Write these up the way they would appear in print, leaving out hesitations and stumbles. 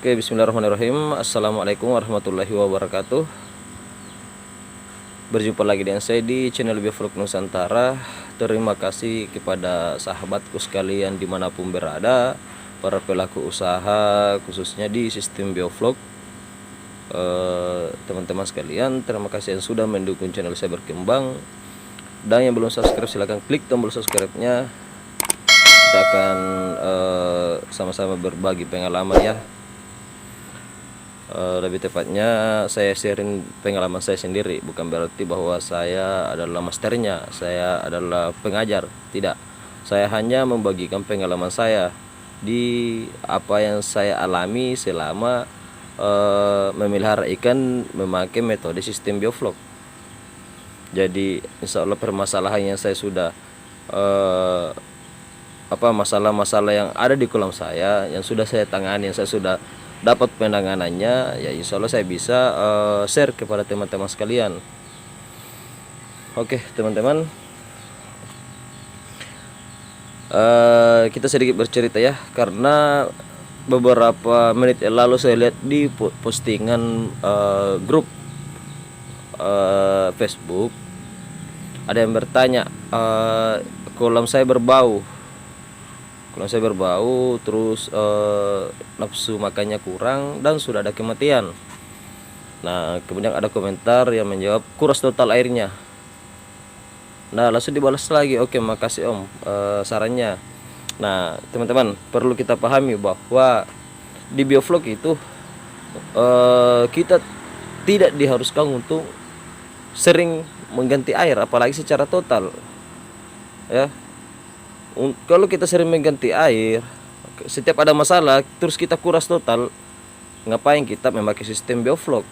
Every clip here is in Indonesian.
Oke, bismillahirrahmanirrahim. Assalamualaikum warahmatullahi wabarakatuh. Berjumpa lagi dengan saya di channel Biovlog Nusantara. Terima kasih kepada sahabatku sekalian dimanapun berada, para pelaku usaha khususnya di sistem Biovlog. Teman-teman sekalian, terima kasih yang sudah mendukung channel saya berkembang. Dan yang belum subscribe silahkan klik tombol subscribe-nya. Kita akan sama-sama berbagi pengalaman ya. Lebih tepatnya saya sharing pengalaman saya sendiri, bukan berarti bahwa saya adalah masternya, saya adalah pengajar, tidak. Saya hanya membagikan pengalaman saya di apa yang saya alami selama memelihara ikan memakai metode sistem Biovlog. Jadi insya Allah permasalahan yang saya sudah masalah-masalah yang ada di kolam saya yang sudah saya tangani, yang saya sudah dapat penanganannya, ya insya Allah saya bisa share kepada teman-teman sekalian. Oke teman-teman, kita sedikit bercerita ya, karena beberapa menit yang lalu saya lihat di postingan grup Facebook ada yang bertanya, kolam saya berbau, terus nafsu makannya kurang dan sudah ada kematian. Nah kemudian ada komentar yang menjawab kuras total airnya. Nah langsung dibalas lagi, oke makasih om sarannya. Nah teman-teman, perlu kita pahami bahwa di Biovlog itu kita tidak diharuskan untuk sering mengganti air, apalagi secara total ya. Kalau kita sering mengganti air, setiap ada masalah terus kita kuras total, ngapain kita memakai sistem Biovlog?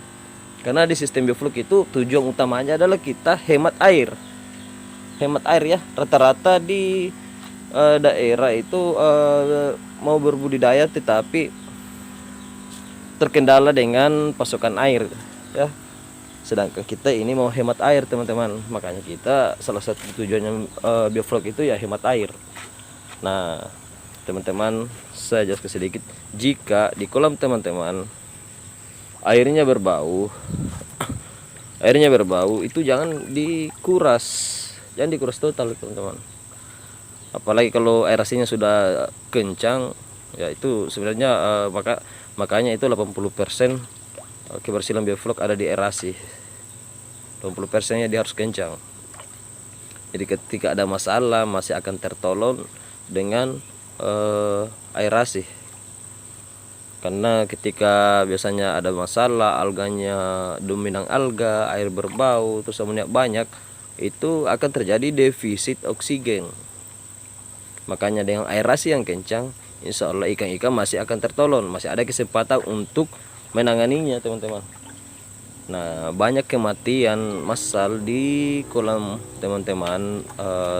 Karena di sistem Biovlog itu tujuan utamanya adalah kita hemat air ya. Rata-rata di daerah itu mau berbudidaya tetapi terkendala dengan pasokan air ya. Sedangkan kita ini mau hemat air teman-teman, makanya kita salah satu tujuannya Biovlog itu ya hemat air. Nah teman-teman, saya jelaskan sedikit, jika di kolam teman-teman airnya berbau itu jangan dikuras total teman-teman. Apalagi kalau aerasinya sudah kencang ya, itu sebenarnya makanya itu 80% kebersihan Biovlog ada di aerasi. 20% nya dia harus kencang. Jadi ketika ada masalah masih akan tertolong dengan aerasi. Karena ketika biasanya ada masalah alganya dominan alga, air berbau, terus amonia banyak, itu akan terjadi defisit oksigen. Makanya dengan aerasi yang kencang, insya Allah ikan-ikan masih akan tertolong, masih ada kesempatan untuk menanganinya teman-teman. Nah banyak kematian massal di kolam teman-teman,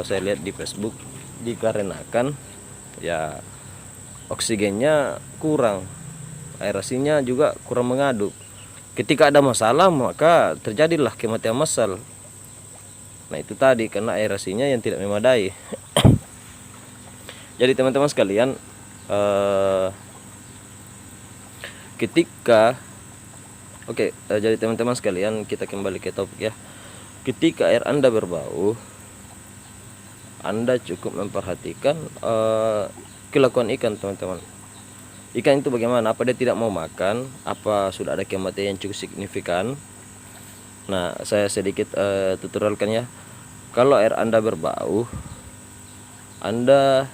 saya lihat di Facebook, dikarenakan ya oksigennya kurang, aerasinya juga kurang mengaduk. Ketika ada masalah maka terjadilah kematian massal. Nah itu tadi karena aerasinya yang tidak memadai. Jadi teman-teman sekalian, jadi teman-teman sekalian, kita kembali ke topik ya. Ketika air Anda berbau, Anda cukup memperhatikan kelakuan ikan teman-teman. Ikan itu bagaimana? Apa dia tidak mau makan? Apa sudah ada kematian yang cukup signifikan? Nah saya sedikit tutorialkan ya. Kalau air Anda berbau, Anda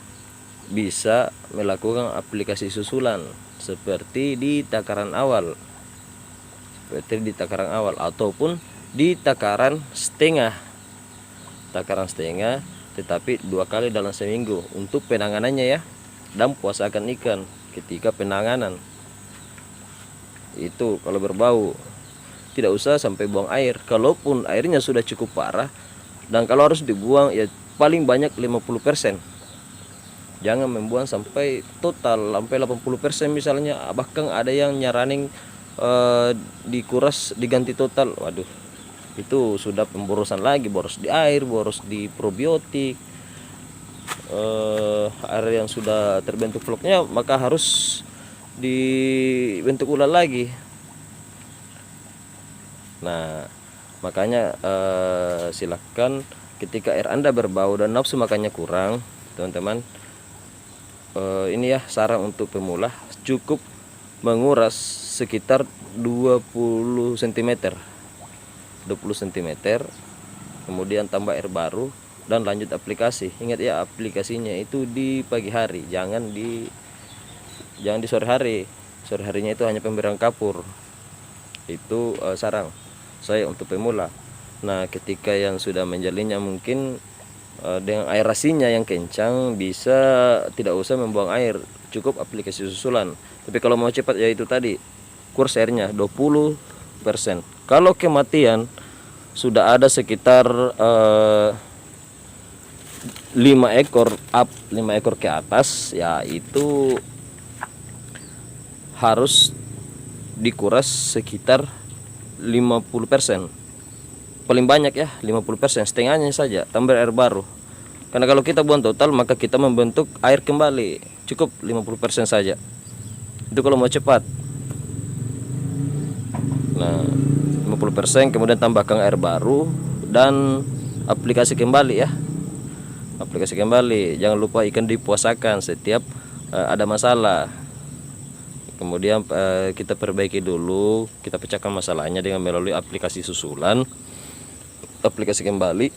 bisa melakukan aplikasi susulan seperti di takaran awal, ataupun di takaran setengah, tetapi 2 kali dalam seminggu untuk penanganannya ya. Dan puasakan ikan ketika penanganan itu. Kalau berbau tidak usah sampai buang air, kalaupun airnya sudah cukup parah, dan kalau harus dibuang ya paling banyak 50%. Jangan membuang sampai total sampai 80% misalnya. Bahkan ada yang nyaranin dikuras diganti total. Waduh, itu sudah pemborosan lagi, boros di air, boros di probiotik, air yang sudah terbentuk vlognya, maka harus dibentuk ulang lagi. Nah, makanya silakan ketika air Anda berbau dan nafsu makannya kurang, teman-teman, ini ya saran untuk pemula, cukup menguras sekitar 20 cm, kemudian tambah air baru dan lanjut aplikasi. Ingat ya, aplikasinya itu di pagi hari, jangan di sore hari. Sore harinya itu hanya pemberian kapur. Itu saran saya untuk pemula. Nah, ketika yang sudah menjalinnya mungkin dengan air asinnya yang kencang, bisa tidak usah membuang air, cukup aplikasi susulan. Tapi kalau mau cepat yaitu tadi, kurs airnya 20%. Kalau kematian sudah ada sekitar 5 ekor up, 5 ekor ke atas, ya itu harus dikuras sekitar 50%. Paling banyak ya 50%, setengahnya saja tambah air baru. Karena kalau kita buang total maka kita membentuk air kembali. Cukup 50% saja. Itu kalau mau cepat. Nah, 50% kemudian tambahkan air baru dan aplikasi kembali ya. Aplikasi kembali. Jangan lupa ikan dipuasakan setiap ada masalah. Kemudian kita perbaiki dulu, kita pecahkan masalahnya dengan melalui aplikasi susulan. Aplikasi kembali,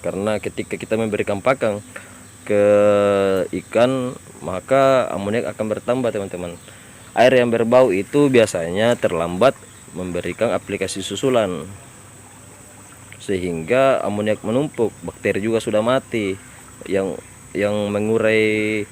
karena ketika kita memberikan pakan ke ikan maka amoniak akan bertambah, teman-teman. Air yang berbau itu biasanya terlambat memberikan aplikasi susulan sehingga amoniak menumpuk, bakteri juga sudah mati yang mengurai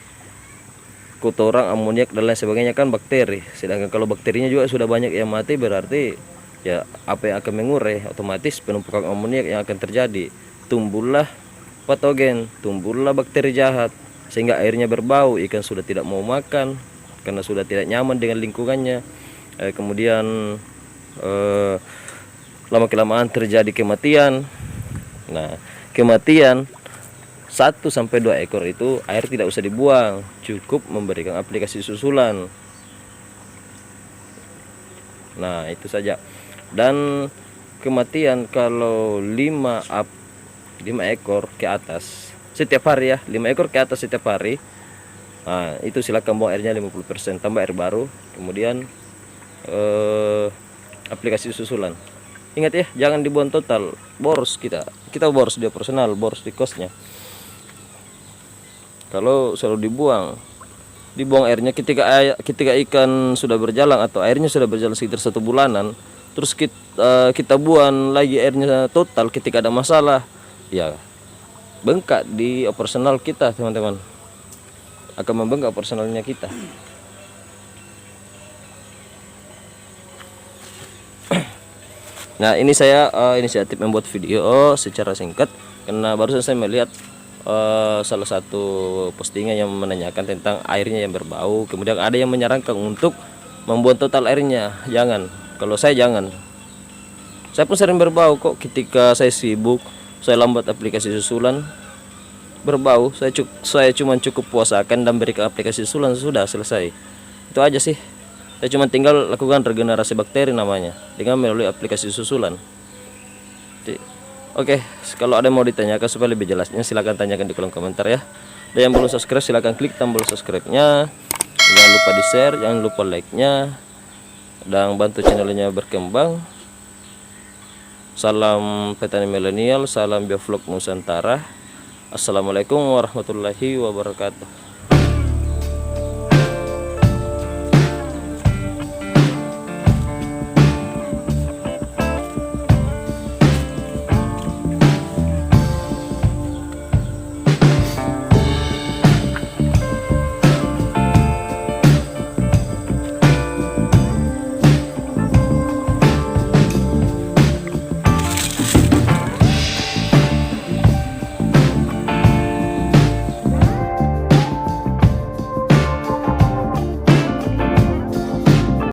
kotoran, amoniak dan lain sebagainya kan bakteri. Sedangkan kalau bakterinya juga sudah banyak yang mati, berarti ya apa yang akan mengurai, otomatis penumpukan amoniak yang akan terjadi, tumbuhlah patogen, tumbuhlah bakteri jahat, sehingga airnya berbau, ikan sudah tidak mau makan karena sudah tidak nyaman dengan lingkungannya. Kemudian lama kelamaan terjadi kematian. Nah, kematian 1-2 ekor itu air tidak usah dibuang, cukup memberikan aplikasi susulan. Nah, itu saja. Dan kematian kalau 5 ekor ke atas setiap hari ya, 5 ekor ke atas setiap hari, nah itu silakan buang airnya 50%, tambah air baru, kemudian aplikasi susulan. Ingat ya, jangan dibuang total, boros kita boros di operasional, boros di kosnya. Kalau selalu dibuang airnya ketika ikan sudah berjalan atau airnya sudah berjalan sekitar 1 bulanan, terus kita buang lagi airnya total ketika ada masalah, ya bengkak di operasional kita, teman-teman. Akan membengkak operasionalnya kita. Nah, ini saya inisiatif membuat video secara singkat karena barusan saya melihat salah satu postingan yang menanyakan tentang airnya yang berbau. Kemudian ada yang menyarankan untuk membuang total airnya. Jangan. Kalau saya jangan. Saya pun sering berbau kok ketika saya sibuk, saya lambat aplikasi susulan, berbau. Saya cuma cukup puasakan dan berikan aplikasi susulan, sudah selesai. Itu aja sih. Saya cuma tinggal lakukan regenerasi bakteri namanya dengan melalui aplikasi susulan. Oke, kalau ada yang mau ditanyakan supaya lebih jelasnya silahkan tanyakan di kolom komentar ya. Dan yang belum subscribe silahkan klik tombol subscribe-nya. Jangan lupa di share, jangan lupa like-nya, dan bantu channelnya berkembang. Salam petani milenial, salam biovlog Nusantara. Assalamualaikum warahmatullahi wabarakatuh.